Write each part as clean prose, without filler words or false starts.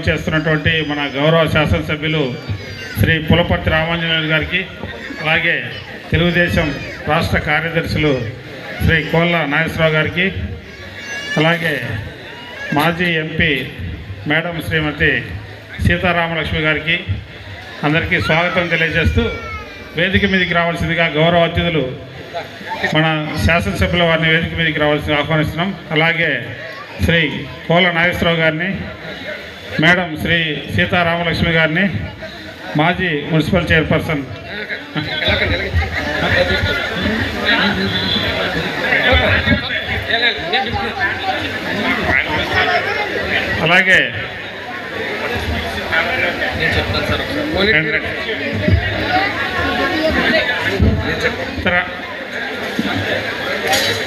చేస్తున్నటువంటి మన గౌరవ శాసనసభ్యులు శ్రీ పులపర్తి రామాంజనేయులు గారికి, అలాగే తెలుగుదేశం రాష్ట్ర కార్యదర్శులు శ్రీ కోళ్ళ నాగేశ్వరరావు గారికి, అలాగే మాజీ ఎంపీ మేడం శ్రీమతి సీతారామలక్ష్మి గారికి అందరికీ స్వాగతం తెలియజేస్తూ వేదిక మీదకి రావాల్సిందిగా గౌరవ అతిథులు మన శాసనసభ్యుల వారిని వేదిక మీదకి రావాల్సిందిగా ఆహ్వానిస్తున్నాం. అలాగే శ్రీ కోళ్ళ నాగేశ్వరరావు గారిని, మేడం శ్రీ సీతారామలక్ష్మి గారిని, మాజీ మున్సిపల్ చైర్పర్సన్ అలాగే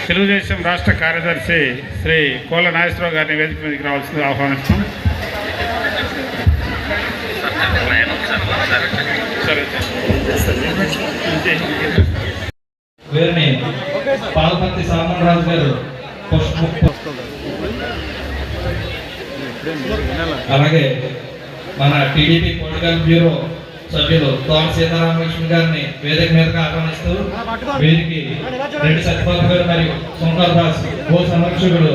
తెలుగుదేశం రాష్ట్ర కార్యదర్శి శ్రీ కోళ్ళ నాగేశ్వరరావు గారిని వేదిక మీదకి రావాల్సిందిగా ఆహ్వానిస్తాం. వీరిని పాలపర్తి సామన్ రాజు గారు, అలాగే మన టీడీపీ పొలిటికల్ బ్యూరో సభ్యులు తోట సీతారామలక్ష్మి గారిని వేదిక మీదగా ఆహ్వానిస్తూ వీరికి రెడ్డి సత్యపాల్ గారు మరియు శంకర్ దాస్ గో సంరక్షకుడు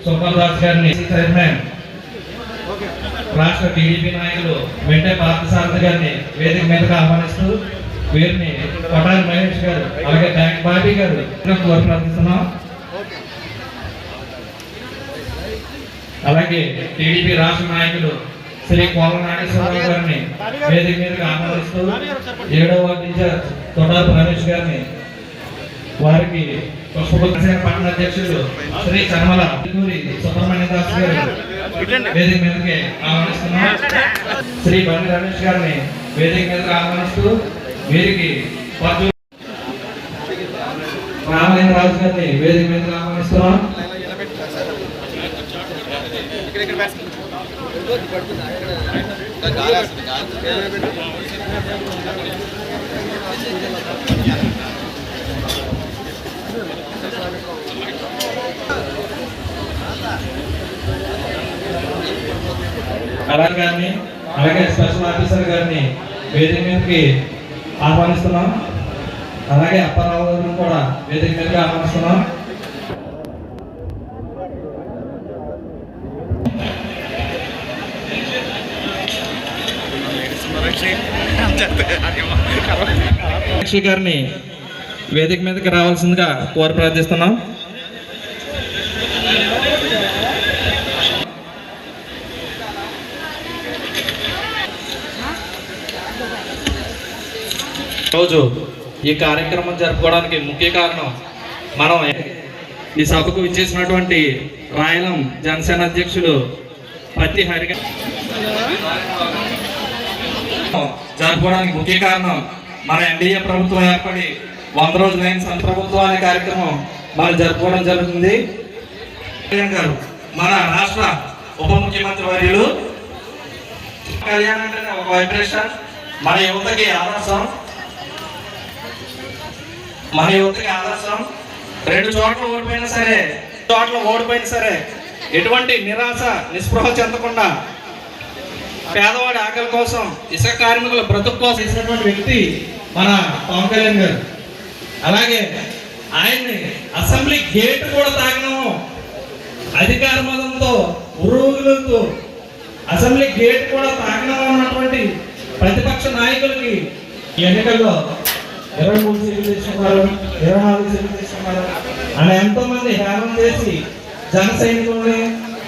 శంకర్ దాస్ గారిని, చైర్మన్ రాష్ట్ర టీడీపీ నాయకులు వెంటే పార్థసారథి గారిని వేదిక మీదగా ఆహ్వానిస్తూ వీరిని కొటారి మహేష్ గారు, అలాగే బ్యాంక్ బాబీ గారు ప్రార్థిస్తున్నాం. అలాగే టీడీపీ రాష్ట్ర నాయకులు శ్రీ కోళ్ళ నాగేశ్వరరావు గారిని వేదిక మీదగా ఆహ్వానిస్తూ 7వ వార్డు ఇన్ఛార్జ్ తొడాపు రమేష్ గారిని, వారికి పట్టణ అధ్యక్షులు శ్రీ చర్మల సుబ్రహ్మణ్య దాస్ గారు వేదిక మీదకి ఆహ్వానిస్తున్నాం. శ్రీ బండి రమేష్ గారిని వేదిక మీదగా ఆహ్వానిస్తూ వీరికి రామలింగ రాజు గారిని వేదిక మీదగా ఆహ్వానిస్తున్నాం. అలాగే స్పెషల్ ఆఫీసర్ గారిని వేదిక మీదకి ఆహ్వానిస్తున్నాం. అలాగే అప్పారావు గారిని కూడా వేదిక మీదకి ఆహ్వానిస్తున్నాం. గారిని వేదిక మీదకి రావాల్సిందిగా కోరి ప్రార్థిస్తున్నాం. రోజు ఈ కార్యక్రమం జరుపుకోవడానికి ముఖ్య కారణం, మనం ఈ సభకు విచ్చేసినటువంటి రాయలం జనసేన అధ్యక్షులు పత్తి హరి జరుపుకోవడానికి ముఖ్య కారణం, మన ఎన్డీఏ ప్రభుత్వం ఏర్పడి 100 రోజులైన సంత ప్రభుత్వం అనే కార్యక్రమం మనం జరుపుకోవడం జరుగుతుంది. గారు మన రాష్ట్ర ఉప ముఖ్యమంత్రి వర్యులు, కళ్యాణ్ అంటే ఒక వైబ్రేషన్, మన యువతకి ఆదర్శం, మన యువతకి ఆదర్శం. 2 చోట్ల ఓడిపోయినా సరే ఎటువంటి నిరాశ నిస్పృహ చెందకుండా పేదవాడి ఆకలి కోసం, ఇసుక కార్మికుల బ్రతుకు కోసం చేసినటువంటి వ్యక్తి మన పవన్ కళ్యాణ్ గారు. అలాగే ఆయన్ని అసెంబ్లీ గేట్ కూడా తాగినాము, అధికార మదంతో ఉరుగులతో అసెంబ్లీ గేట్ కూడా తాగినాము అన్నటువంటి ప్రతిపక్ష నాయకులకి ఈ ఎన్నికల్లో 23 సీట్లు తీసుకున్నారు, 24 సీట్లు తీసుకున్నారు అని ఎంతో మంది హేళన చేసి జన సైనికుల్ని,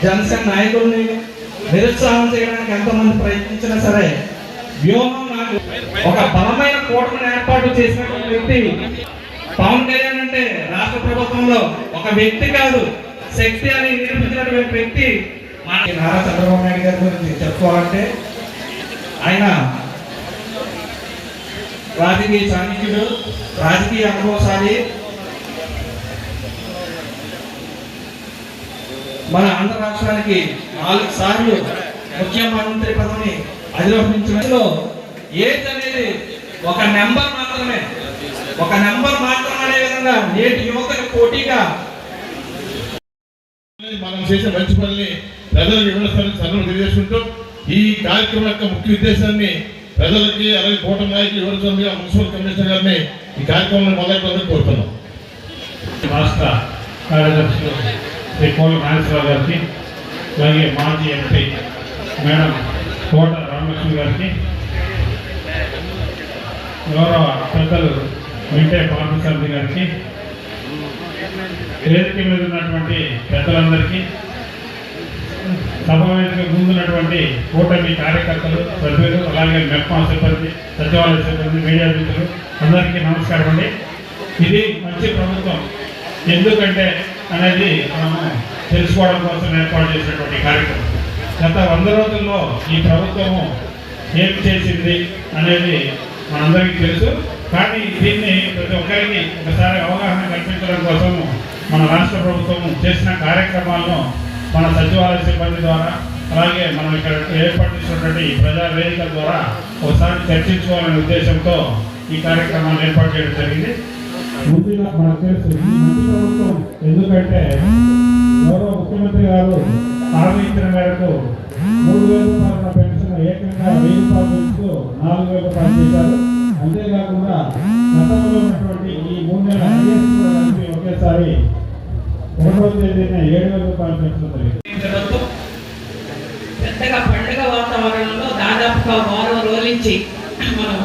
జనసేన నాయకుల్ని నిరుత్సాహం చేయడానికి ఎంతోమంది ప్రయత్నించినా సరే వ్యూహం నాకు ఒక బలమైన కూటమిని ఏర్పాటు చేసినటువంటి వ్యక్తి పవన్ కళ్యాణ్. అంటే రాష్ట్ర ప్రభుత్వంలో ఒక వ్యక్తి కాదు, శక్తి అని నిరూపించినటువంటి వ్యక్తి మన నారా చంద్రబాబు నాయుడు గారి గురించి చెప్పుకోవాలంటే ఆయన రాజకీయ చాణక్యుడు, రాజకీయ అనుభవశాలి, మన ఆంధ్ర రాష్ట్రానికి 4 సార్లు ముఖ్యమంత్రి పదవిని అధిరోహించడంలో ఏజ్ అనేది ఒక నెంబర్ మాత్రమే అనే విధంగా నేటి యువతకు పోటీగా మనం చేసే మంచి పనుల్ని ప్రజలకు వివరిస్తారని సభను తెలియజేసుకుంటూ ఈ కార్యక్రమం యొక్క ముఖ్య ఉద్దేశాన్ని ప్రజలకి అలాగే కూటమి నాయకులు వివరించాలని మున్సిపల్ కమిషనర్ గారిని ఈ కార్యక్రమాన్ని మొదలైపోవాలని కోరుతున్నాం. రాష్ట్ర కార్యదర్శులు శ్రీ కోల నాగేశ్వరరావు గారికి, అలాగే మాజీ ఎంపీ మేడం కోట రామలక్ష్మి గారికి, గౌరవ పెద్దలు వెంకయ్య పార్థసారథి గారికి, వేదిక మీద ఉన్నటువంటి పెద్దలందరికీ, సభ వేదిక ముందున్నటువంటి కూటమి కార్యకర్తలు, సభ్యులు, అలాగే మెప్మా సిబ్బంది, సచివాలయ సిబ్బంది, మీడియా మిత్రులు అందరికీ నమస్కారం అండి. ఇది మంచి ప్రభుత్వం ఎందుకంటే అనేది మనము తెలుసుకోవడం కోసం ఏర్పాటు చేసినటువంటి కార్యక్రమం. గత 100 రోజుల్లో ఈ ప్రభుత్వము ఏం చేసింది అనేది మనందరికీ తెలుసు. కానీ దీన్ని ప్రతి ఒక్కరికి ఒకసారి అవగాహన కల్పించడం కోసము మన రాష్ట్ర ప్రభుత్వం చేసిన కార్యక్రమాలను మన సచివాలయ సిబ్బంది ద్వారా, అలాగే మనం ఇక్కడ ఏర్పాటు చేసినటువంటి ప్రజా వేదికల ద్వారా ఒకసారి చర్చించుకోవాలనే ఉద్దేశంతో ఈ కార్యక్రమాన్ని ఏర్పాటు చేయడం జరిగింది. ముందుగా మనకు తెలుసు ఈ మంచి ప్రభుత్వం ఎందుకంటే గౌరవ ముఖ్యమంత్రి గారు హామీ ఇచ్చిన మేరకు 3,000 రూపాయల పెన్షన్ ఏకంగా 1,000 రూపాయలు పెంచుతూ 4,000 రూపాయలు చేశారు. అంతేకాకుండా గతంలో ఉన్నటువంటి ఈ 3 నెలల ఐఎస్ కూడా కలిపి ఒకేసారి 1వ తేదీన 7,000 రూపాయలు పెంచడం జరిగింది. పెద్దగా పండుగ వాతావరణంలో దాదాపుగా వారం రోజుల నుంచి మనం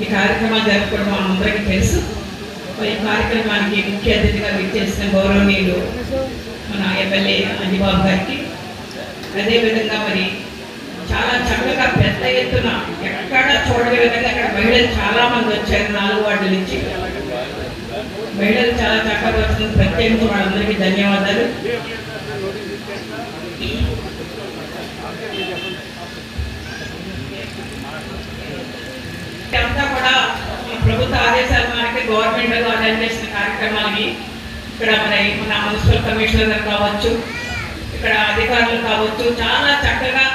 ఈ కార్యక్రమాలు జరుపుకోవడం మనందరికీ తెలుసు. ఈ కార్యక్రమానికి ముఖ్య అతిథిగా విచ్చేసిన గౌరవనీయులు మన ఎమ్మెల్యే అంజిబాబు గారికి, అదేవిధంగా మరి చాలా చక్కగా పెద్ద ఎత్తున ఎక్కడ చూడని విధంగా అక్కడ మహిళలు చాలా మంది వచ్చారు. 4 వార్డుల నుంచి మహిళలు చాలా చక్కగా వచ్చిన ప్రత్యేకించి వాళ్ళందరికీ ధన్యవాదాలు. అంతా కూడా ప్రభుత్వ ఆదేశాల మేరకు గవర్నమెంట్ అరేంజ్ చేసిన కార్యక్రమాలకి ఇక్కడ మన మున్సిపల్ కమిషనర్ గారు కావచ్చు, ఇక్కడ అధికారులు కావచ్చు, చాలా చక్కగా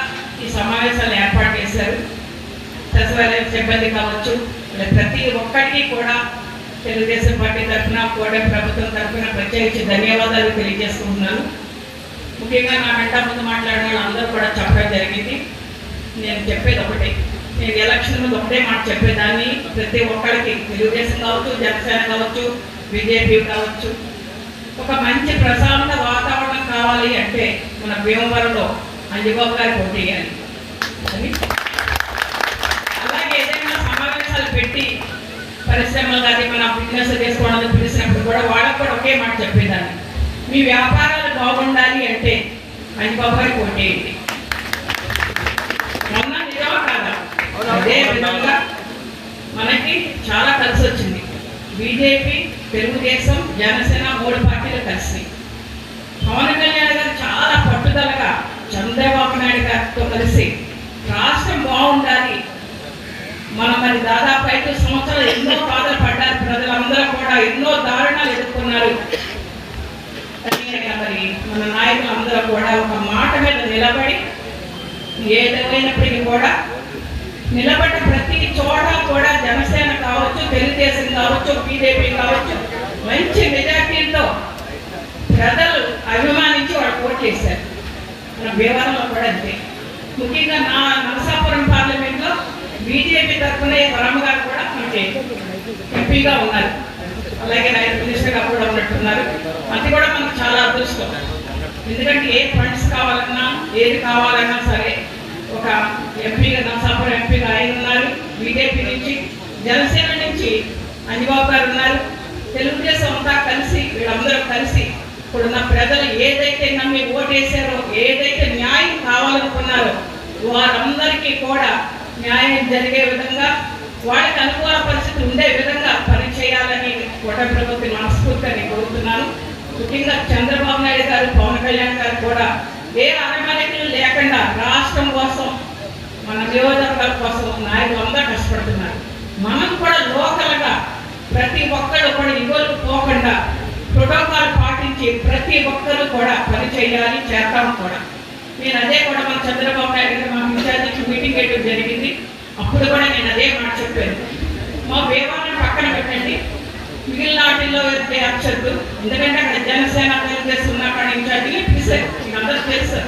ఈ సమావేశాలు ఏర్పాటు చేశారు. సచివాలయ సిబ్బంది కావచ్చు, ప్రతి ఒక్కరికి కూడా తెలుగుదేశం పార్టీ తరఫున, కూడా ప్రభుత్వం తరఫున ప్రత్యేకించి ధన్యవాదాలు తెలియజేసుకుంటున్నాను. ముఖ్యంగా నా వెంట ముందు మాట్లాడిన వాళ్ళందరూ కూడా చెప్పడం జరిగింది. నేను చెప్పేది ఒకటే, నేను ఎలక్షన్ ముందు ఒకటే మాట చెప్పేదాన్ని, ప్రతి ఒక్కరికి తెలుగుదేశం కావచ్చు, జనసేన కావచ్చు, బీజేపీ కావచ్చు, ఒక మంచి ప్రశాంత వాతావరణం కావాలి అంటే మన భీమవరంలో అంజిబాబు గారు పోటీ చేయాలి అని. అలాగే ఏదైనా సమావేశాలు పెట్టి పరిశ్రమలు కానీ మన బిజినెస్ చేసుకోవడానికి పిలిచినప్పుడు కూడా వాళ్ళకు కూడా ఒకే మాట చెప్పేదాన్ని, మీ వ్యాపారాలు బాగుండాలి అంటే అంజిబాబు గారు పోటీ చేయండి. మొన్న నిజమా కాదా? అదే విధంగా మనకి చాలా కలిసి వచ్చింది. బీజేపీ, తెలుగుదేశం, జనసేన 3 పార్టీలు కలిసి పవన్ కళ్యాణ్ గారు చాలా పట్టుదలగా చంద్రబాబు నాయుడు గారితో కలిసి రాష్ట్రం బాగుండాలి, మరి దాదాపు 5 సంవత్సరాలు ఎన్నో బాధలు పడ్డారు ప్రజలందరూ కూడా, ఎన్నో దారుణాలు ఎదుర్కొన్నారు. మరి మన నాయకులు అందరూ కూడా ఒక మాట మీద నిలబడి ఏదైనప్పటికీ కూడా నిలబడ్డ ప్రతి చోట కూడా జనసేన కావచ్చు, తెలుగుదేశం కావచ్చు, బీజేపీ కావచ్చు మంచి మెజార్టీతో ప్రజలు అభిమానించి వాళ్ళు పోటీ చేశారు. మన భీమవరంలో కూడా అంతే. ముఖ్యంగా నా నరసాపురం పార్లమెంట్లో బీజేపీ తరఫున వరమ్మ గారు కూడా మనకి ఎంపీగా ఉన్నారు. అలాగే రైతు మినిస్టర్గా కూడా ఉన్నట్టున్నారు. అది కూడా మనకు చాలా అదృష్టం. ఎందుకంటే ఏ ఫండ్స్ కావాలన్నా, ఏది కావాలన్నా సరే ఒక ఎంపీగా, నరసాపురం ఎంపీగా ఆయన ఉన్నారు. బీజేపీ నుంచి, జనసేన నుంచి అంజిబాబు గారు ఉన్నారు. తెలుగుదేశం అంతా కలిసి, వీళ్ళందరూ కలిసి ఇప్పుడున్న ప్రజలు ఏదైతే నమ్మి ఓటేశారో, ఏదైతే న్యాయం కావాలనుకున్నారో వారందరికీ కూడా న్యాయం జరిగే విధంగా, వాళ్ళకి అనుకూల పరిస్థితులు ఉండే విధంగా పనిచేయాలని కూటమి ప్రభుత్వం మనస్ఫూర్తిగా కోరుతున్నాను. ముఖ్యంగా చంద్రబాబు నాయుడు గారు, పవన్ కళ్యాణ్ గారు కూడా ఏ అరమరికలు లేకుండా రాష్ట్రం కోసం, మన నియోజకవర్గాల కోసం నాయకులు అందరూ కష్టపడుతున్నారు. మనం కూడా లోకల్గా ప్రతి ఒక్కరు కూడా ఇగోలు పోకుండా ప్రోటోకాల్ నుంచి ప్రతి ఒక్కరూ కూడా పని చేయాలి, చేస్తాము కూడా. నేను అదే కూడా మన చంద్రబాబు నాయుడు గారు మా ఇన్ఛార్జికి మీటింగ్ వేయడం జరిగింది. అప్పుడు కూడా నేను అదే మాట చెప్పాను, మా వేవాన్ని పక్కన పెట్టండి, మిగిలిన వాటిల్లో వెళ్తే అక్షరుడు, ఎందుకంటే అక్కడ జనసేన తెలుగుదేశం ఉన్న అక్కడ ఇన్ఛార్జిని పిలిచారు, మీకు అందరూ తెలుసు.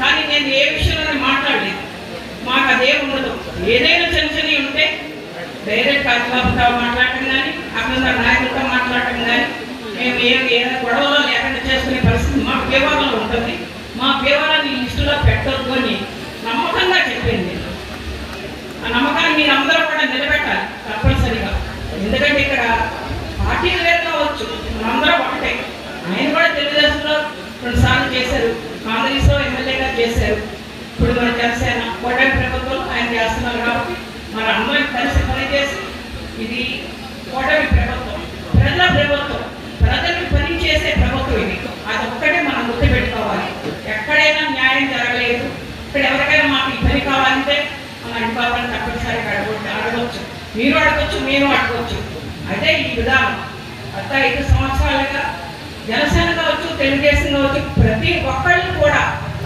కానీ నేను ఏ విషయంలో మాట్లాడలేదు, మాకు అదే ఉండదు. ఏదైనా చిన్న ఉంటే డైరెక్ట్ అధికారులతో మాట్లాడటం కానీ, అక్కడ నాయకులతో మాట్లాడటం కానీ, మేము ఏదైనా గొడవలో లేకుండా చేసుకునే పరిస్థితి మా వ్యవహారంలో ఉంటుంది. మా వ్యవహారాన్ని లిస్టులో పెట్టొద్దు అని నమ్మకంగా చెప్పింది. ఆ నమ్మకాన్ని మీరు అందరూ కూడా నిలబెట్టాలి తప్పనిసరిగా. ఎందుకంటే ఇక్కడ పార్టీలు వేరు కావచ్చు, మనందరూ ఒకటే. ఆయన కూడా తెలుగుదేశంలో 2 సార్లు చేశారు, కాంగ్రెస్లో ఎమ్మెల్యేగా చేశారు, ఇప్పుడు మన జనసేన కూటమి ప్రభుత్వం ఆయన చేస్తున్నారు. కాబట్టి మన అందరం కలిసి పనిచేసి, ఇది కూటమి ప్రభుత్వం, ప్రజల ప్రభుత్వం, ప్రజలకు పని చేసే ప్రభుత్వం ఇది. అది ఒక్కటే మనం గుర్తుపెట్టుకోవాలి. ఎక్కడైనా న్యాయం జరగలేదు, ఇక్కడ ఎవరికైనా మాకు ఈ పని కావాలంటే మనం అడుకోవాలని తప్పనిసరిగా అడగవచ్చు. మీరు అడగచ్చు, మేము అడగవచ్చు. అదే ఈ విధానం. గత 5 సంవత్సరాలుగా జనసేన కావచ్చు, తెలుగుదేశం కావచ్చు, ప్రతి ఒక్కళ్ళు కూడా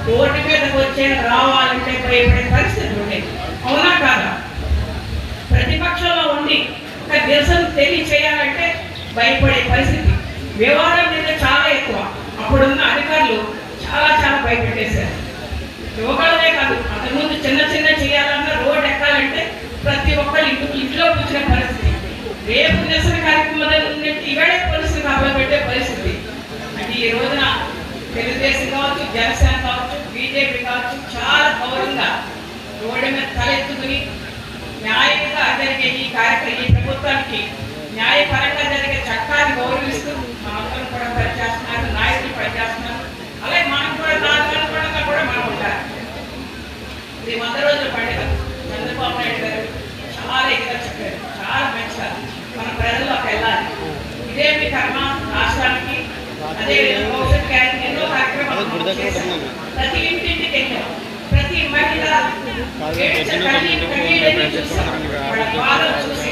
రోడ్డు మీదకి వచ్చే రావాలంటే భయపడే పరిస్థితి ఉండేది. అవునా కాదా? ప్రతిపక్షంలో ఉండి ఒక నిరసన తెలియచేయాలంటే భయపడే పరిస్థితి. వ్యవహారం మీద చాలా ఎక్కువ. అప్పుడున్న అధికారులు చాలా భయపెట్టేశారు. యువకులనే కాదు, అంతకుముందు చిన్న చేయాలన్నా రోడ్డు ఎక్కాలంటే ప్రతి ఒక్కళ్ళు ఇంట్లో కూర్చునే పరిస్థితి. రేపు నిరసన కార్యక్రమాలు ఇవాడే పోలీసులు కాపలా పెట్టే పరిస్థితి. అంటే ఈ రోజున తెలుగుదేశం కావచ్చు, జనసేన కావచ్చు, బీజేపీ కావచ్చు, చాలా గౌరవంగా రోడ్డు మీద తలెత్తుకుని న్యాయంగా జరిగే ఈ కార్యక్రమం, ఈ ప్రభుత్వానికి న్యాయపరంగా జరిగే చట్టాన్ని గౌరవిస్తూ మనందరం కూడా పనిచేస్తున్నారు, నాయకులు పనిచేస్తున్నారు. అలాగే మనం కూడా నాలుగు కూడా మనం ఉంటారు. ఇది 100 రోజుల పండుగ. చంద్రబాబు నాయుడు గారు చాలా ఇదిగా చెప్పారు, చాలా మంచిగా మన ప్రజల్లోకి వెళ్ళాలి. ఇదే మీ కర్మ రాష్ట్రానికి. అదే భవిష్యత్ గ్యారెంటీ ఎన్నో కార్యక్రమాలు చేశాం. ప్రతి ఇంటింటికి వెళ్ళాం, ప్రతి మహిళ కన్నీళ్ళని చూసాం, వాళ్ళ బాధలు చూసి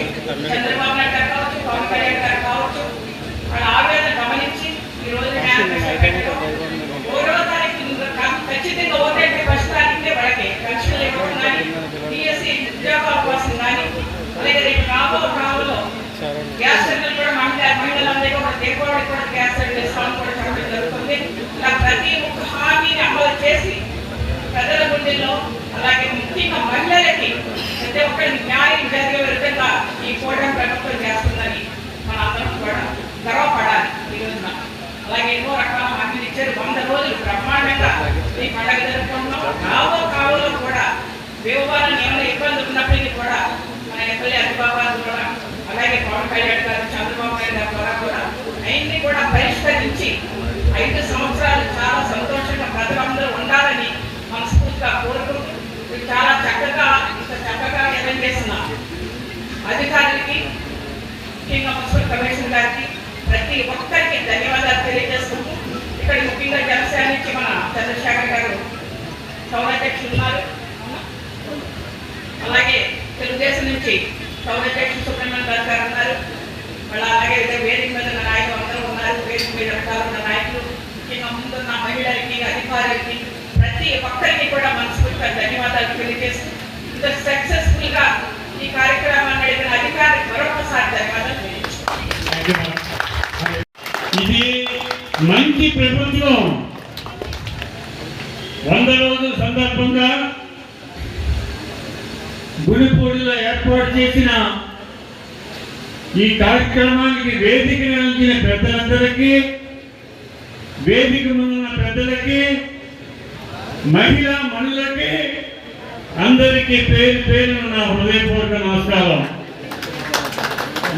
చంద్రబాబు నాయుడు గారు కావచ్చు, పవన్ కళ్యాణ్ గారు కావచ్చు, వాళ్ళ ఆవేదన గమనించి ఈ రోజు ఖచ్చితంగా ఓటేంటి ప్రస్తుతానికి వాళ్ళకి పెన్షన్లు ఇవ్వడం కానీ, టీఎస్సీ ఉద్యోగాల కోసం కానీ, అలాగే రేపు రాబోలో గ్యాస్ సిలిండర్ కూడా మహిళలందరికీ కూడా దీపావళి కూడా గ్యాస్ సిలిండర్ ఇస్తామని కూడా చెప్పడం జరుగుతుంది. ఇలా ప్రతి ఒక్క హామీని అమలు చేసి ప్రజల గుండెల్లో, అలాగే ముఖ్యంగా మహిళలకి ప్రతి ఒక్కరికి న్యాయం జరిగే విధంగా ఈ కూటమి ప్రభుత్వం చేస్తుందని మన అందరం కూడా గర్వపడాలి ఈ రోజున. అలాగే ఎన్నో రకాల హామీలు ఇచ్చారు. 100 రోజులు బ్రహ్మాండంగా ఈ పండుగ జరుపుకుంటున్నాం. కావులో కూడా వ్యవహారాన్ని ఏమైనా ఇబ్బందులు ఉన్నప్పటికీ కూడా మన ఎమ్మెల్యే అధిబాబాద్ కూడా, అలాగే పవన్ కళ్యాణ్ గారు, చంద్రబాబు నాయుడు గారి ద్వారా కూడా అన్ని కూడా పరిష్కరించి 5 సంవత్సరాలు చాలా సంతోషంగా ప్రజలందరూ ఉండాలని మనస్ఫూర్తిగా కోరుకుంటూ, చాలా చక్కగా అరేంజ్ చేసిన అధికారులకి, ముఖ్యంగా మున్సిపల్ కమిషనర్ గారికి, ప్రతి ఒక్కరికి ధన్యవాదాలు తెలియజేసుకుంటూ, ఇక్కడ ముఖ్యంగా జనసేన నుంచి మన చంద్రశేఖర్ గారు సౌరాధ్యక్షులు ఉన్నారు, అలాగే తెలుగుదేశం నుంచి సౌరాధ్యక్షులు సుబ్రహ్మణ్యం గారు ఉన్నారు, మళ్ళీ అలాగే వేదిక మీద ఉన్న నాయకులు అందరూ ఉన్నారు, వేదిక మీద ఉన్న నాయకులు, ముఖ్యంగా ముందున్న మహిళలకి, అధికారులకి, ప్రతి ఒక్కరికి కూడా మనస్ఫూర్తిగా ధన్యవాదాలు తెలియజేస్తూ, ఇంత సక్సెస్ఫుల్గా ఈ కార్యక్రమాన్ని నడిపిన అధికారికి మరొకసారి ధన్యవాదాలు తెలియజేస్తాను. ఇది మంచి ప్రభుత్వం. 100 రోజుల సందర్భంగా గుడిపూడిలో ఏర్పాటు చేసిన ఈ కార్యక్రమానికి వేదిక నిలిచిన పెద్దలందరికీ, వేదిక ముందున్న పెద్దలకి, మహిళలకి అందరికీ పేరు నా హృదయపూర్వక నమస్కారం.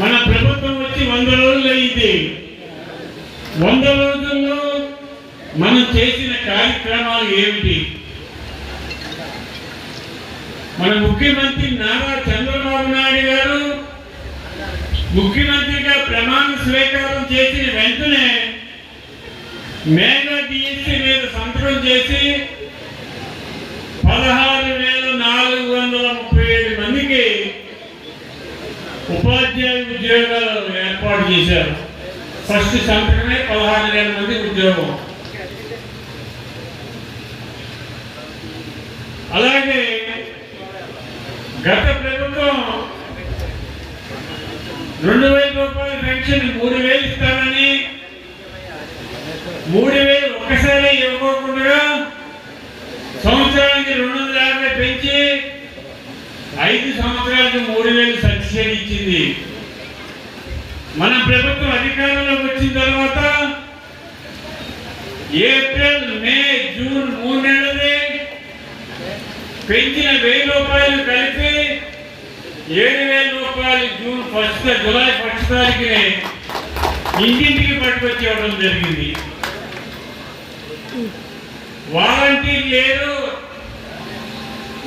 మన ప్రభుత్వం వచ్చి 100 రోజులు అయింది. 100 రోజుల్లో మనం చేసిన కార్యక్రమాలు ఏమిటి? మన ముఖ్యమంత్రి నారా చంద్రబాబు నాయుడు గారు ముఖ్యమంత్రిగా ప్రమాణ స్వీకారం చేసిన వెంటనే మేఘా డిఎస్సీ మీద సంతకం చేసి 16,437 మందికి ఉపాధ్యాయ ఉద్యోగాలు ఏర్పాటు చేశారు. ఫస్ట్ సంతకమే 16,000 మంది ఉద్యోగం. అలాగే గత ప్రభుత్వం 2,000 రూపాయల పెన్షన్ 3,000 ఇస్తారని 3,000 ఒక్కసారి ఇవ్వకుండా సంవత్సరానికి 250 పెంచి 5 సంవత్సరాలకు 3,000 సబ్సిడీ ఇచ్చింది. మన ప్రభుత్వం అధికారంలోకి వచ్చిన తర్వాత ఏప్రిల్, మే, జూన్ 3 నెలలే పెంచిన 1,000 రూపాయలు కలిపి 7,000 రూపాయలు జూలై 1 తారీఖునే ఇంటింటికి పట్టుకొచ్చి ఇవ్వడం జరిగింది. వాలంటీర్ లేరు,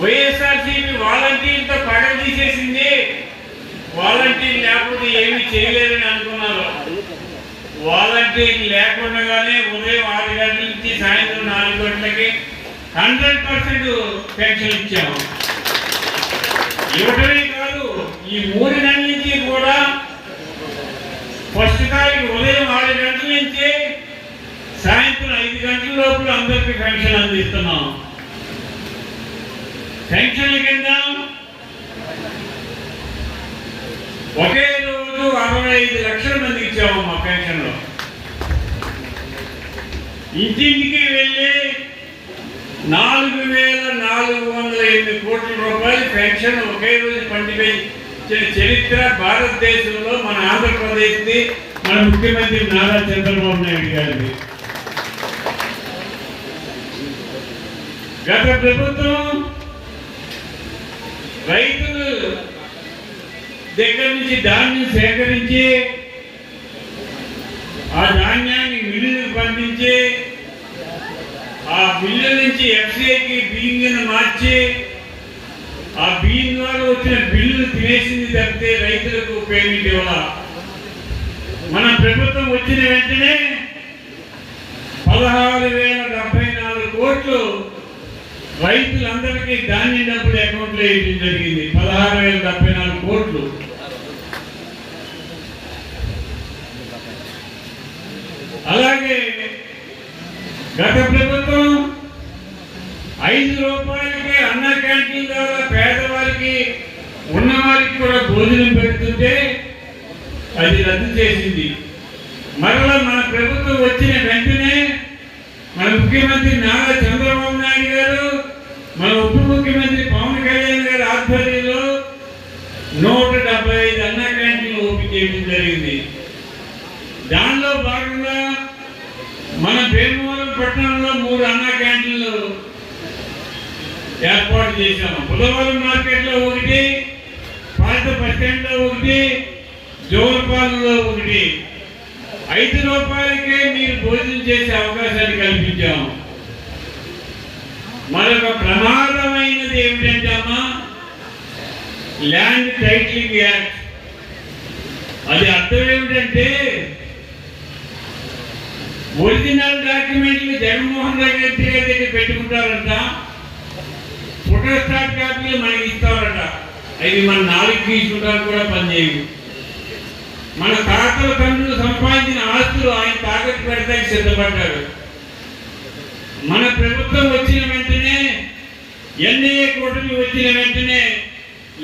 వైఎస్ఆర్సీపీ వాలంటీర్తో పగలు తీసేసింది, వాలంటీర్ లేకపోతే ఏమీ చేయలేదని అనుకున్నారు. వాలంటీర్ లేకుండానే ఉదయం 6 గంటల నుంచి సాయంత్రం 4 గంటలకి 100% పెన్షన్ ఇచ్చాము. ఇవ్వటమే కాదు, ఈ 3 నెలల నుంచి కూడా ఫస్ట్ తారీఖు ఉదయం 6 గంటల నుంచి సాయంత్రం 5 గంటల లోపల అందరికీ పెన్షన్ అందిస్తున్నాం. పెన్షన్ల కింద ఒకే రోజు 65 లక్షల మందికి ఇచ్చాము మా పెన్షన్లో. ఇంటింటికి వెళ్ళి 4,408 కోట్ల రూపాయలు పెన్షన్ ఒకే రోజు పంపిణీ చరిత్ర భారతదేశంలో మన ఆంధ్రప్రదేశ్ది, మన ముఖ్యమంత్రి నారా చంద్రబాబు నాయుడు గారిది. గత ప్రభుత్వం రైతులు దగ్గర నుంచి ధాన్యం సేకరించి ఆ ధాన్యాన్ని మిల్లులకు పంపించి ఆ మిల్లు నుంచి ఎఫ్సిఐకి బియ్యం మార్చి ఆ బియ్యం ద్వారా వచ్చిన బిల్లులు తినేసింది తప్పితే రైతులకు పేమెంట్ ఇవ్వాల. మన ప్రభుత్వం వచ్చిన వెంటనే 16,074 కోట్లు రైతులందరికీ ధాన్యం డబ్బులు అకౌంట్లో వేయడం జరిగింది. 16,074 కోట్లు. అలాగే గత ప్రభుత్వం 5 రూపాయలకి అన్న క్యాంటీన్ ద్వారా పేదవారికి ఉన్నవారికి కూడా భోజనం పెడుతుంటే అది రద్దు చేసింది. మరలా మన ప్రభుత్వం వచ్చిన వెంటనే మన ముఖ్యమంత్రి నారా చంద్రబాబు నాయుడు గారు, మన ఉప ముఖ్యమంత్రి పవన్ కళ్యాణ్ గారి ఆధ్వర్యంలో 175 అన్న క్యాంటీన్లు ఓపెన్ చేయడం జరిగింది. దానిలో భాగంగా మన భీమవరం పట్టణంలో 3 అన్న క్యాంటీన్లు ఏర్పాటు చేశాము. బుధవారం మార్కెట్లో ఒకటి, పాత బస్టాండ్లో ఒకటి, జోలపాలెంలో ఒకటి. 5 రూపాయలకే మీరు భోజనం చేసే అవకాశాన్ని కల్పించాము. మరొక ప్రమాదమైనది ఏమిటంటే అమ్మా, ల్యాండ్ టైటిలింగ్ యాక్ట్. అది అర్థం ఏమిటంటే ఒరిజినల్ డాక్యుమెంట్లు జగన్మోహన్ రెడ్డి గారి దగ్గర పెట్టుకుంటారంట, ఫోటోస్టాట్ కాపీలు మనకి ఇస్తారంట. అది మన 4 తీసుకుంటారు కూడా పనిచేయవు. మన తాతల తండ్రులు సంపాదించిన ఆస్తులు ఆయన తాకట్టు పెడతానికి సిద్ధపడ్డాడు. మన ప్రభుత్వం వచ్చిన వెంటనే, ఎన్డీఏ కూటమి వచ్చిన వెంటనే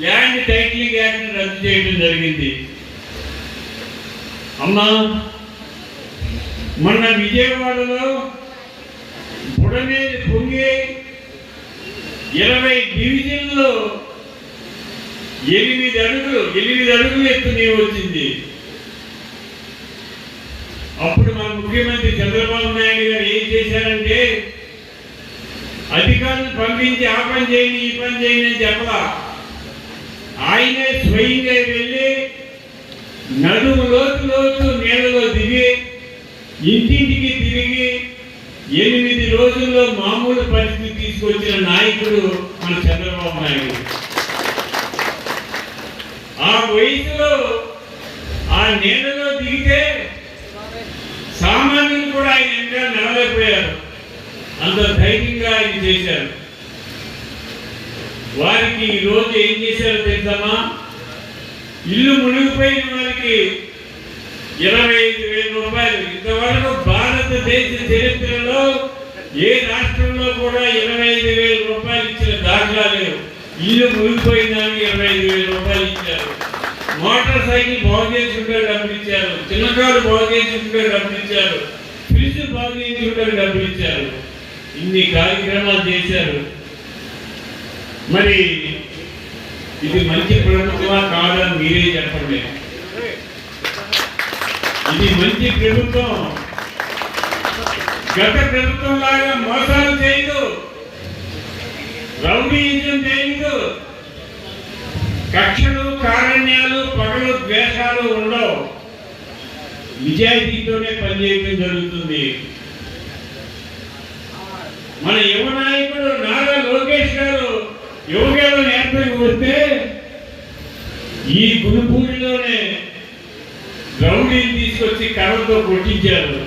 ల్యాండ్ టైటిలింగ్ యాక్ట్ని రద్దు చేయడం జరిగింది. అమ్మా, మొన్న విజయవాడలో బుడమేది పొంగి 20 డివిజన్లో 8 అడుగులు ఎత్తు నీరు వచ్చింది. అప్పుడు మన ముఖ్యమంత్రి చంద్రబాబు నాయుడు గారు ఏం చేశారంటే, అధికారులను పంపించి ఆ పని చేయండి ఈ పని చేయండి అని చెప్పలా, ఆయనే స్వయంగా వెళ్ళి నడుము లోతు నీళ్ళలో దిగి ఇంటింటికి తిరిగి 8 రోజుల్లో మామూలు పరిస్థితి తీసుకొచ్చిన నాయకుడు మన చంద్రబాబు నాయుడు. ఆ వయసులో ఆ నీళ్ళలో దిగితే సామాన్యులు కూడా ఆయన ఇంకా నడవలేకపోయారు. అంత ధైర్యంగా ఆయన చేశారు. వారికి ఈరోజు ఏం చేశారో తెలుసమ్మా, ఇల్లు మునిగిపోయిన వారికి 25,000 రూపాయలు. ఇంతవరకు భారతదేశ చరిత్రలో ఏ రాష్ట్రంలో కూడా 25,000 రూపాయలు ఇచ్చిన దాఖలా లేవు. ఇల్లు మునిగిపోయిన దానికి 25,000 రూపాయలు ఇచ్చారు. మోటార్ సైకిల్ బాగు చేసుకుంటే డబ్బులు ఇచ్చారు. చిన్నకారు బాగు చేసుకుంటే డబ్బులు ఇచ్చారు. ఫ్రిడ్జ్ బాగు చేసుకుంటే డబ్బులు ఇచ్చారు. ఇన్ని కార్యక్రమాలు చేశారు. మరి ఇది మంచి ప్రభుత్వమా కాదా మీరే చెప్పండి. ఇది మంచి ప్రభుత్వం. గత ప్రభుత్వం లాగా మోసాలు చేయదు, రౌడీయిజం చేయదు, కక్షలు కారణ్యాలు పగలు ద్వేషాలు ఉండవు. నిజాయితీతోనే పనిచేయడం జరుగుతుంది. మన యువ నాయకుడు నారా లోకేష్ గారు యువకేలో ఏర్పడికి వస్తే ఈ గురుపూడిలోనే రౌడీని తీసుకొచ్చి కర్రతో కొట్టించారు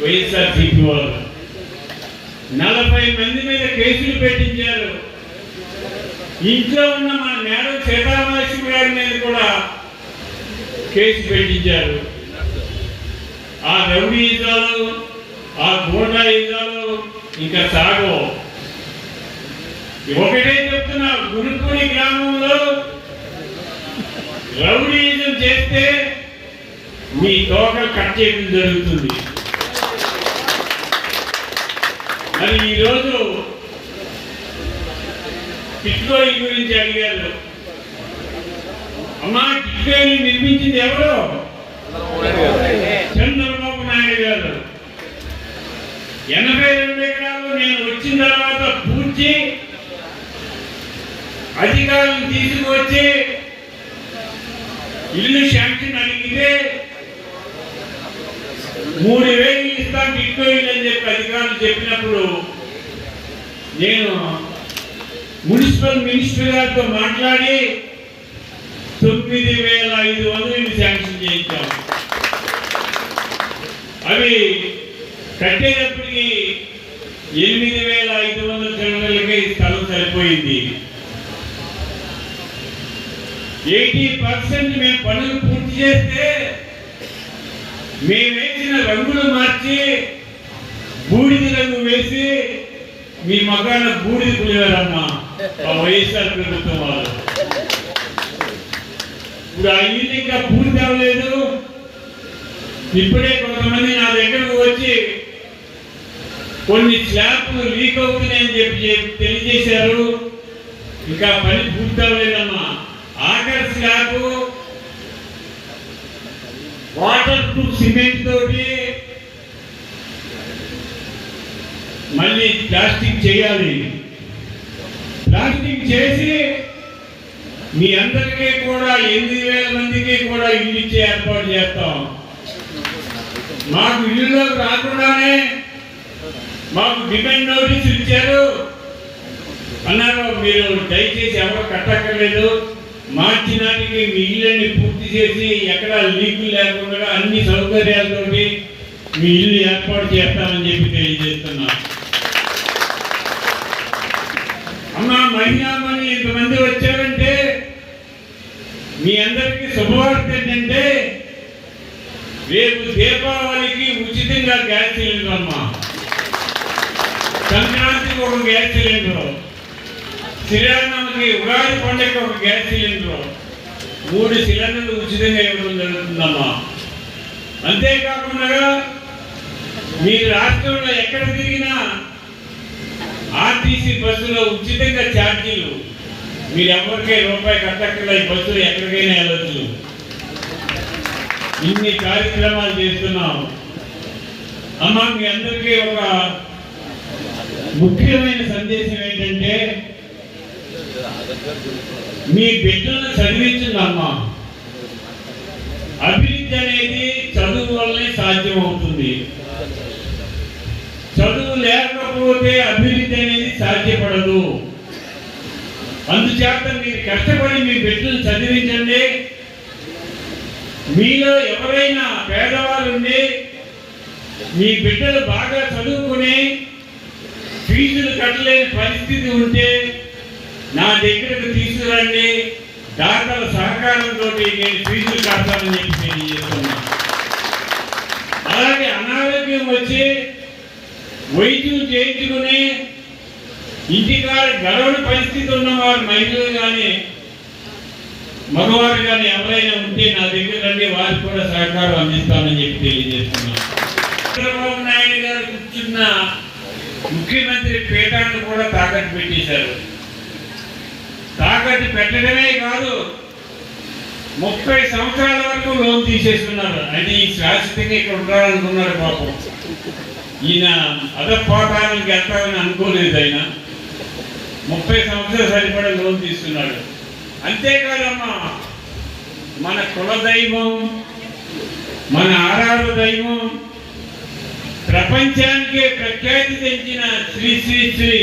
వైఎస్ఆర్సీపీ వాళ్ళు. 40 మంది మీద కేసులు పెట్టించారు. ఇంట్లో ఉన్న మా మేడం సీతారామలక్ష్మి గారి మీద కూడా కేసు పెట్టించారు. ఆ రౌడీ యుద్ధాలు, ఆ గోండా యుద్ధాలు ఇంకా సాగో. ఒకటే చెప్తున్నా, గురుపూడి గ్రామంలో రౌడీయిజం చేస్తే మీ తోకలు కట్ చేయడం జరుగుతుంది. మరి ఈరోజు టిట్కోయి గురించి అడిగారు. అమ్మా, టిట్కోయిని నిర్మించింది ఎవరు? చంద్రబాబు నాయుడు గారు. 82 ఎకరాలు నేను వచ్చిన తర్వాత పూడ్చి అధికారులను తీసుకువచ్చి ఇల్లు శాంక్షన్ అడిగితే 3,000 ఇస్తాం టిట్కోయిలు అని చెప్పి అధికారులు చెప్పినప్పుడు నేను మున్సిపల్ మినిస్టర్ గారితో మాట్లాడి 9,500 శాంక్షన్ చేయించాము. అవి కట్టేటప్పటికి 8,500 జనరల్కి స్థలం సరిపోయింది. 80% మేము పనులు పూర్తి చేస్తే మేము వేసిన రంగులు మార్చి బూడిద రంగు వేసి మీ మగాన బూడిద పులివారమ్మా ఆ వైఎస్ఆర్ ప్రభుత్వం వాళ్ళు. ఇప్పుడు ఆ ఇల్లు ఇంకా పూర్తి అవ్వలేదు. ఇప్పుడే కొంతమంది నా దగ్గరకు వచ్చి కొన్ని స్లాబ్లు లీక్ అవుతున్నాయని చెప్పి తెలియజేశారు. ఇంకా పని పూర్తి అవ్వలేదమ్మా. ఆఖరి స్లాబ్ వాటర్ ప్రూఫ్ సిమెంట్ తోటి మళ్ళీ ప్లాస్టిక్ చేయాలి. ప్లాస్టిక్ చేసి మీ అందరికీ కూడా 8,000 మందికి కూడా ఇల్లు ఇచ్చే ఏర్పాటు చేస్తాం. మాకు ఇల్లులోకి రాకుండానే మాకు డిమాండ్ నోటీసులు ఇచ్చారు. అన్నారు, మీరు దయచేసి ఎవరు కట్టక్కర్లేదు, మార్చి నాటికి మీ ఇళ్ళని పూర్తి చేసి ఎక్కడా లీకులు లేకుండా అన్ని సౌకర్యాలతోటి మీ ఇల్లు ఏర్పాటు చేస్తామని చెప్పి తెలియజేస్తున్నా. అమ్మా, మహిళామణి ఇంతమంది వచ్చారంటే మీ అందరికీ శుభవార్త ఏంటంటే రేపు దీపావళికి ఉచితంగా గ్యాస్ సిలిండర్ అమ్మా. సంక్రాంతికి ఒక గ్యాస్ సిలిండర్, శ్రీరామనవమికి ఉగాది పండుగకి ఒక గ్యాస్ సిలిండర్, 3 సిలిండర్లు ఉచితంగా ఇవ్వడం జరుగుతుందమ్మా. అంతేకాకుండా మీ రాష్ట్రంలో ఎక్కడ తిరిగినా ఆర్టీసీ బస్సులో ఉచితంగా ఛార్జీలు. మీరు ఎవరికే రూపాయి కట్టక్కర్లా, ఈ బస్సులు ఎక్కడికైనా వెళ్ళచ్చు. ఇన్ని కార్యక్రమాలు చేస్తున్నాం అమ్మా. మీ అందరికీ ఒక ముఖ్యమైన సందేశం ఏంటంటే మీ బిడ్డలను చదివించండి అమ్మా. అభివృద్ధి అనేది చదువు వల్లనే సాధ్యం అవుతుంది. చదువు లేకపోతే అభివృద్ధి అనేది సాధ్యపడదు. అందుచేత మీరు కష్టపడి మీ బిడ్డలను చదివించండి. మీలో ఎవరైనా పేదవాళ్ళు ఉండి మీ బిడ్డలు బాగా చదువుకుని ఫీజులు కట్టలేని పరిస్థితి ఉంటే నా దగ్గరకు తీసుకురండి. దాతల సహకారంతో నేను ఫీజులు కడతానని చెప్పి తెలియజేస్తున్నా. అలాగే అనారోగ్యం వచ్చి వైద్యం చేయించుకుని ఇంటికాడ గడవని పరిస్థితి ఉన్నవారు మహిళలు కానీ మగవారు కానీ ఎవరైనా ఉంటే నా దగ్గర రండి, వారికి కూడా సహకారం అందిస్తానని చెప్పి తెలియజేస్తున్నాను. చంద్రబాబు నాయుడు గారు కూర్చున్న ముఖ్యమంత్రి పీఠాన్ని కూడా తాకట్టు పెట్టేశారు. తాకట్టు పెట్టడమే కాదు, 30 సంవత్సరాల వరకు లోన్ తీసేస్తున్నారు. అది శాశ్వతంగా ఇక్కడ ఉండాలనుకున్నాడు పాపం. ఈయన అదపాతానికి వెళ్తామని అనుకోలేదు. ఆయన 30 సంవత్సరాలు సరిపడే లోన్ తీసుకున్నాడు. అంతేకాదమ్మా, మన కులదైవం, మన ఆరాధ దైవం, ప్రపంచానికే ప్రఖ్యాతి తెచ్చిన శ్రీ శ్రీ శ్రీ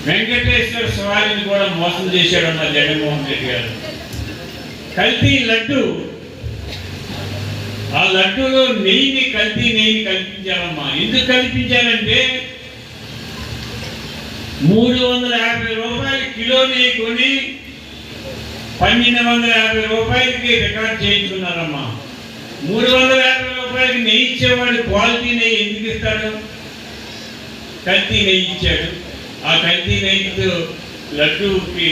వెంకటేశ్వర స్వామిని కూడా మోసం చేశాడన్న జగన్మోహన్ రెడ్డి గారు. కల్తీ లడ్డు, ఆ లడ్డూలో నెయ్యిని కల్పించారమ్మా. ఎందుకు కల్పించారంటే 350 రూపాయలు కిలో నెయ్యి కొని 1250 రూపాయలకి రికార్డ్ చేయించుకున్నారమ్మా. 350 రూపాయలకి నెయ్యి ఇచ్చేవాడు క్వాలిటీ నెయ్యి ఎందుకు ఇస్తాడు? కల్తీ నెయ్యి ఇచ్చాడు. ఆ కల్తీ నెయ్యితో లడ్డూకి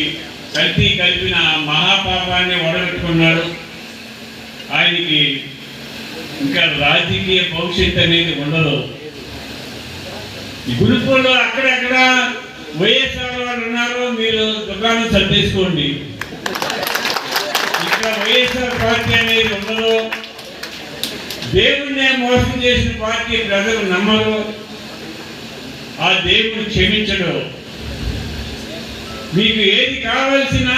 కల్తీ కలిపిన మహాపాపాన్ని ఒడగట్టుకున్నాడు. ఆయనకి ఇంకా రాజకీయ భవిష్యత్తు అనేది ఉండదు. గురుపుల్లో అక్కడక్కడ వైఎస్ఆర్ వాళ్ళు ఉన్నారు, మీరు దుకాణం సర్దేసుకోండి. ఇక్కడ వైఎస్ఆర్ పార్టీ అనేది ఉండదు. దేవుణ్ణే మోసం చేసిన పార్టీ ప్రజలు నమ్మరు. ఆ దేవుడు క్షమించడు. మీకు ఏది కావలసినా,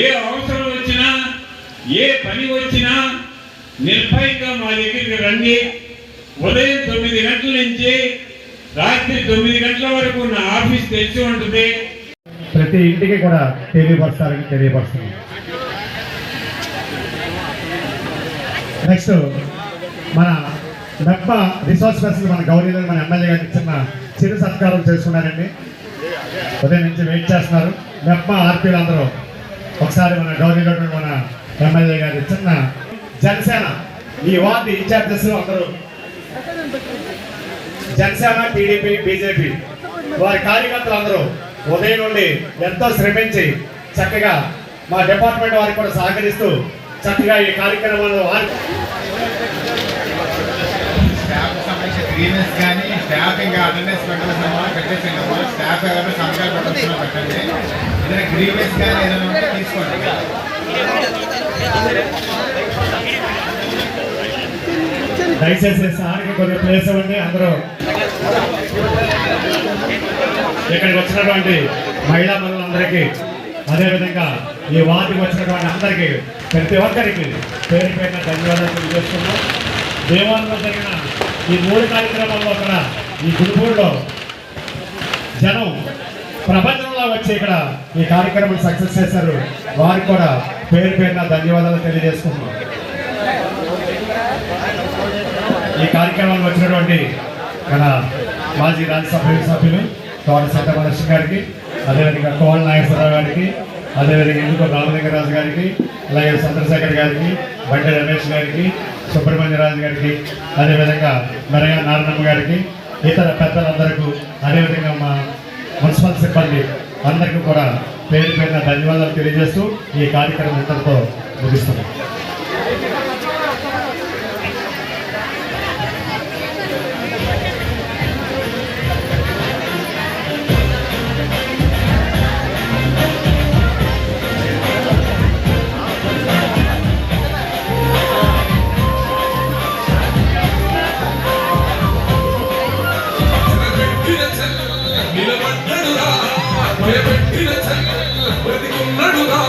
ఏ అవసరం వచ్చినా, ఏ పని వచ్చినా నిర్భయంగా మా దగ్గరికి రండి. ఉదయం 9 గంటల నుంచి రాత్రి 9 గంటల వరకు నా ఆఫీస్ తెరిచి ఉంటుంది. ప్రతి ఇంటికి కూడా తెలియపరుస్తున్నాం. నెక్స్ట్ మన మెప్ప రిసోర్స్ పర్సన్ మన గౌరీలో మన ఎమ్మెల్యే గారికి చిన్న సత్కారం చేసుకున్నారండి. ఉదయం నుంచి వెయిట్ చేస్తున్నారు. మెప్ప ఆర్పీలు అందరూ ఒకసారి మన గౌరీలో మన ఎమ్మెల్యే గారి చిన్న జనసేన ఈ వార్డు ఇన్ఛార్జెస్ అందరూ జనసేన, టీడీపీ, బీజేపీ వారి కార్యకర్తలు అందరూ ఉదయం నుండి ఎంతో శ్రమించి చక్కగా మా డిపార్ట్మెంట్ వారికి కూడా సహకరిస్తూ చక్కగా ఈ కార్యక్రమంలో గ్రీవెన్స్ కానీ స్టాఫ్ ఇంకా అటెండెన్స్ పెట్టాల్సిన వాళ్ళు పెట్టేసాను. స్టాఫ్ ఎవరైనా సంతకాలు పెట్టాల్సిన పెట్టండి. ఏదైనా గ్రీవెన్స్ కానీ ఏదైనా ఉంటే తీసుకోండి. దయచేసి సార్కి కొన్ని ప్లేస్ ఇవ్వండి. అందరూ ఇక్కడికి వచ్చినటువంటి మహిళా మనులందరికీ, అదేవిధంగా ఈ వార్డుకి వచ్చినటువంటి అందరికీ, ప్రతి ఒక్కరికి పేరు పేరున ధన్యవాదాలు తెలియజేస్తున్నాం. దేవాలయంలో జరిగిన ఈ 3 కార్యక్రమాల్లో కూడా ఈ గుడిపూడిలో జనం ప్రపంచంలో వచ్చి ఇక్కడ ఈ కార్యక్రమం సక్సెస్ చేశారు. వారికి కూడా పేరు పేరున ధన్యవాదాలు తెలియజేస్తున్నాం. ఈ కార్యక్రమానికి వచ్చినటువంటి మన మాజీ రాజ్యసభ సభ్యులు తోట సత్యమహర్షి గారికి, అదేవిధంగా కోళ్ళ నాగేశ్వరరావు గారికి, అదేవిధంగా ఎందుకో రామలింగరాజు గారికి, అలాగే చంద్రశేఖర్ గారికి, బండి రమేష్ గారికి, సుబ్రహ్మణ్యరాజు గారికి, అదేవిధంగా మెరగా నారాయణమ్మ గారికి, ఇతర పెద్దలందరికీ, అదేవిధంగా మా మున్సిపల్ సిబ్బంది అందరికీ కూడా పేరు పేరున ధన్యవాదాలు తెలియజేస్తూ ఈ కార్యక్రమం ఇంతటితో ముగిస్తున్నాం. నిలబడ్డడురా భయపెట్టిన చల్ బ్రతికున్నడురా